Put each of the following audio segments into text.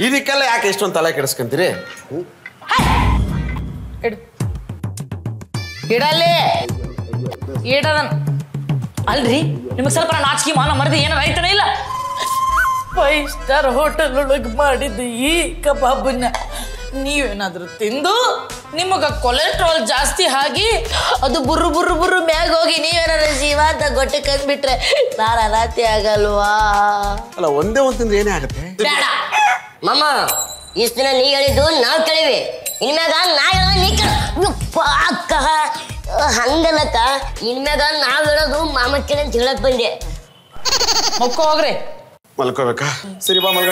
ಇದಕ್ಕೆಲ್ಲ ಯಾಕೆ ಇಷ್ಟೊಂದು ತಲೆ ಕೆಡಿಸ್ಕೊಂತೀರಿ? ಇಡಲ್ಲಿ ಇಡದನ್ ಅಲ್ರಿ, ನಿಮಗೆ ಸ್ವಲ್ಪ ನಾಚಿಕೆ ಮಾನ ಮರದಿ ಏನಾರ ಆಯ್ತಾನೆ ಇಲ್ಲ? 5 ಸ್ಟಾರ್ ಹೋಟೆಲ್ ಒಳಗೆ ಮಾಡಿದ್ದು ಈ ಕಬಾಬನ್ನ ನೀವೇನಾದ್ರೂ ತಿಂದು ನಿಮಗ ಕೊಲೆಸ್ಟ್ರಾಲ್ ಜಾಸ್ತಿ ಆಗಿ ಅದು ಬುರ್ರು ಬುರ್ರು ಬುರ್ರು ಮ್ಯಾಗ ಹೋಗಿ ನೀವೇನಾರ ಜೀವ ಅಂತ ಗೊಟ್ಟೆ ಕಂಡ್ಬಿಟ್ರೆ ನಾನು ಅನಾಥೆ ಆಗಲ್ವಾ? ಅಲ್ಲ, ಒಂದೇ ಒಂದು ತಿಂದ್ರೆ ಏನೇ ಆಗುತ್ತೆ? ಬೇಡ ಮಾಮ, ಇಷ್ಟು ದಿನ ನೀ ಹೇಳಿದ್ದು ನಾವು ಕೇಳಿವಿ, ಇನ್ಮ್ಯಾಗ ನಾ ಹೇಳೋದು ನೀ ಅಕ್ಕ ಹಂಗಲ್ಲಕ್ಕ. ಇನ್ಮ್ಯಾಗ ನಾವ್ ಹೇಳೋದು ಮಾಮ ಕೇಳಿ ಅಂತ ಹೇಳಕ್ ಬಂದೆ. ಮಕ್ಕೋ ಹೋಗ್ರಿ. ಮಲ್ಕೋಬೇಕಾ? ಸರಿ ಬಾ ಮಲ್ಗ.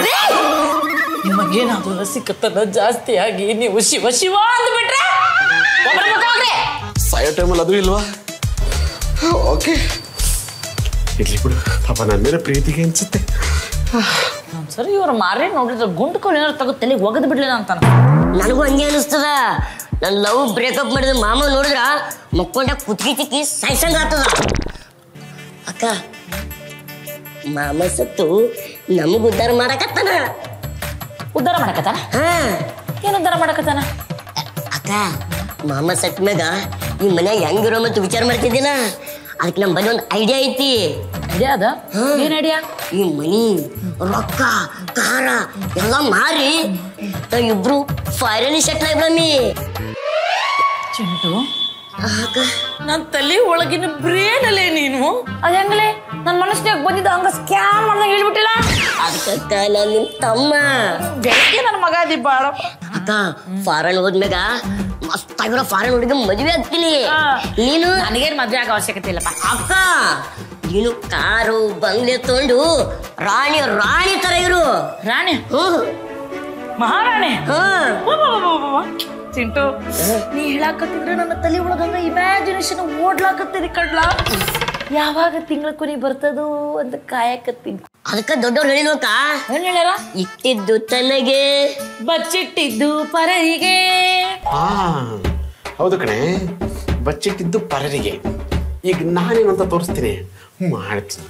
ನಿಮಗೇನಾದ್ರೂ ರಸಿಕತನ ಜಾಸ್ತಿ ಆಗಿ ನೀವು ಶಿವ ಶಿವ ಅಂದ್ಬಿಟ್ರೆ ಸಾಯೋ ಟೈಮಲ್ಲಿ ಅದು ಇಲ್ವಾ? ಓಕೆ, ಇರ್ಲಿ ಬಿಡು. ಪಾಪ ನನ್ನ ಮೇಲೆ ಪ್ರೀತಿಗೆ ಅನ್ಸುತ್ತೆ. ಸರಿ, ಇವ್ರು ಮಾರೇ ನೋಡಿದ್ರೆ ಗುಂಡ್ಕೊಂಡು ಏನಾರು ತಗೋ ತಲೆಗೆ ಒಗದ್ ಬಿಡ್ಲಿಲ್ಲ ಅಂತಾನ. ನನಗೂ ಹಂಗೆ ಅನಿಸ್ತದ. ನನ್ನ ಲವ್ ಬ್ರೇಕಪ್ ಮಾಡಿದ ಮಾಮ ನೋಡಿದ್ರ ಮಕ್ಕೊಂಡ ಕುತ್ಕಿ ತಿಕ್ಕಿ ಸಾಯ್ಸಂಗ ಆಗ್ತದ. ಅಕ್ಕ, ಮಾಮ ಸತ್ತು ನಮಗ್ ಉದ್ಧಾರ ಮಾಡಕತ್ತಾನ. ಉದ್ಧಾರ ಮಾಡಕತ್ತಾನ? ಏನು ಉದ್ಧಾರ ಮಾಡಕತ್ತಾನ? ಅಕ್ಕ, ಮಾಮ ಸತ್ ಮ್ಯಾಗ ಈ ಮನ್ಯಾಗ ಹೆಂಗಿರೋ ಮತ್ತು ವಿಚಾರ ಮಾಡ್ತಿದ್ದೀನ. ಅದಕ್ಕೆ ನಮ್ಮ ಬಳಿ ಒಂದು ಐಡಿಯಾ ಐತಿ. ಐಡಿಯಾ ಅದ? ಏನ್ ಐಡಿಯಾ? ಈ ಮನಿ ರೊಕ್ಕ ಕಾರ ಎಲ್ಲ ಮಾರಿ ಇಬ್ರು ಫಾರಿನ್ ಸೆಟ್ಲ್ ಆಗ್ಬಮ್ಮಿ. ಚಿಂಟು, ನನ್ನ ತಲೆ ಒಳಗಿನ ಬ್ರೇನ್ ಅಲ್ಲೇ ನೀನು. ಅದ ಹೆಂಗಲೇ ನನ್ನ ಮನಸ್ಸಿನಾಗ ಬಂದಿದ್ದ ಹಂಗ ಸ್ಕ್ಯಾಮ್ ಮಾಡ್ದಂಗ ಹೇಳ್ಬಿಟ್ಟಿಲ್ಲ. ಅದಕ್ಕ ನಾನು ನಿಮ್ ತಮ್ಮ ಬೆಳಗ್ಗೆ ನನ್ನ ಮಗ ಅದಿ ಬಾಳ. ಅಕ್ಕ, ಫಾರಿನ್ ಹೋದ್ಮ್ಯಾಗ ಮಸ್ತ್ ಆಗಿರೋ ಫಾರಿನ್ ಹುಡುಗ ಮದ್ವೆ ಆಗ್ತೀನಿ. ನೀನು ನನಗೇನು ಮದ್ವೆ ಆಗೋ ಅವಶ್ಯಕತೆ ಇಲ್ಲಪ್ಪ. ಅಕ್ಕ, ನೀನು ಕಾರು ಬಂಗ್ಲೆ ತಗೊಂಡು ರಾಣಿ ರಾಣಿ ತರ ಇರು. ರಾಣಿ? ಮಹಾರಾಣಿ? ಚಿಂಟು, ನೀ ಹೇಳಾಕತ್ತಿದ್ರೆ ನನ್ನ ತಲೆ ಒಳಗಂಗ ಇಮ್ಯಾಜಿನೇಷನ್ ಓಡ್ಲಾಕತ್ತೀರಿ ಕಡ್ಲ. ಯಾವಾಗ ತಿಂಗಳ ಕೊನೆ ಬರ್ತದೋ ಅಂತ ಕಾಯಕತ್ತೀನಿ. ಅದಕ್ಕ ದೊಡ್ಡವ್ರು ಹೇಳಿಲ್ವಕ್ಕ? ಏನ್ ಹೇಳ್ಯಾರ? ಇಟ್ಟಿದ್ದು ತನಗೆ ಬಚ್ಚಿಟ್ಟಿದ್ದು ಪರರಿಗೆ. ಹೌದು ಕಣೆ, ಬಚ್ಚಿಟ್ಟಿದ್ದು ಪರರಿಗೆ. ಈಗ ನಾನೇನಂತ ತೋರಿಸ್ತೀನಿ, ಮಾಡ್ತೀನಿ.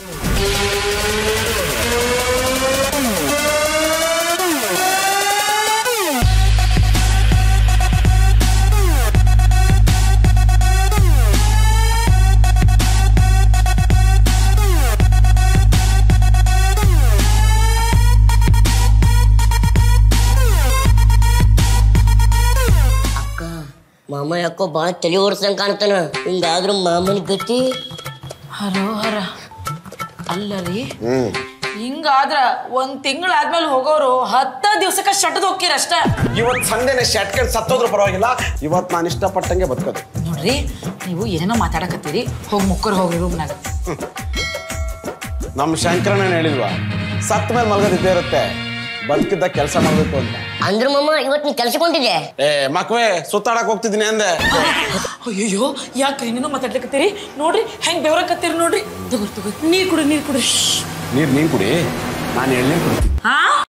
ಮಾಮ ಯಾಕೋ ಭಾಳ ತಲೆ ಓಡಿಸ್ದಂಗೆ ಕಾಣ್ತಾನ. ಹಿಂಗಾದ್ರೂ ಮಾಮನ ಗತಿ ಹರ ಅಲ್ಲ ರೀ, ಹಿಂಗಾದ್ರ 1 ತಿಂಗಳಾದ್ಮೇಲೆ ಹೋಗೋರು 10 ದಿವಸಕ್ಕೆ ಶಟದ್ ಹೋಗ್ತೀರ ಅಷ್ಟ. ಇವತ್ತು ಸಂಡೆನೆ ಶಟ್ಕೊಂಡು ಸತ್ತೋದ್ರೂ ಪರವಾಗಿಲ್ಲ, ಇವತ್ತು ನಾನು ಇಷ್ಟಪಟ್ಟಂಗೆ ಬದುಕೋದು. ನೋಡ್ರಿ, ನೀವು ಏನೇನೋ ಮಾತಾಡಕತ್ತೀರಿ, ಹೋಗಿ ಮುಕ್ಕರ್ ಹೋಗ್ರಿ ರೂಮ್ನಾಗ. ನಮ್ಮ ಶಂಕರಣ್ಣ ಹೇಳಿಲ್ವಾ, ಸತ್ತ ಮೇಲೆ ಮಲಗೋದಿದ್ದೇ ಇರುತ್ತೆ, ಬದುಕಿದ್ದ ಕೆಲಸ ಮಾಡ್ಬೇಕು ಅಂತ. ಅಂದ್ರ ಮಾಮ, ಇವತ್ತು ನೀ ಕೆಲ್ಸಕೊಂಡಿದ್ದೆ? ಮಕ್ವೇ, ಸುತ್ತಾಡಕ್ ಹೋಗ್ತಿದ್ದೀನಿ ಅಂದೆ. ಅಯ್ಯೋ, ಯಾಕ್ರಿ ನೀನು ಮಾತಾಡ್ಲಿಕತ್ತೀರಿ? ನೋಡ್ರಿ ಹೆಂಗ್ ಬೆವರಕತ್ತೀರಿ ನೋಡ್ರಿ. ತಗೋ ನೀರ್ ಕುಡಿ. ನೀನ್ ಕುಡಿ, ನಾನು ಎಳ್ನೀರು ಕುಡಿತೀನಿ.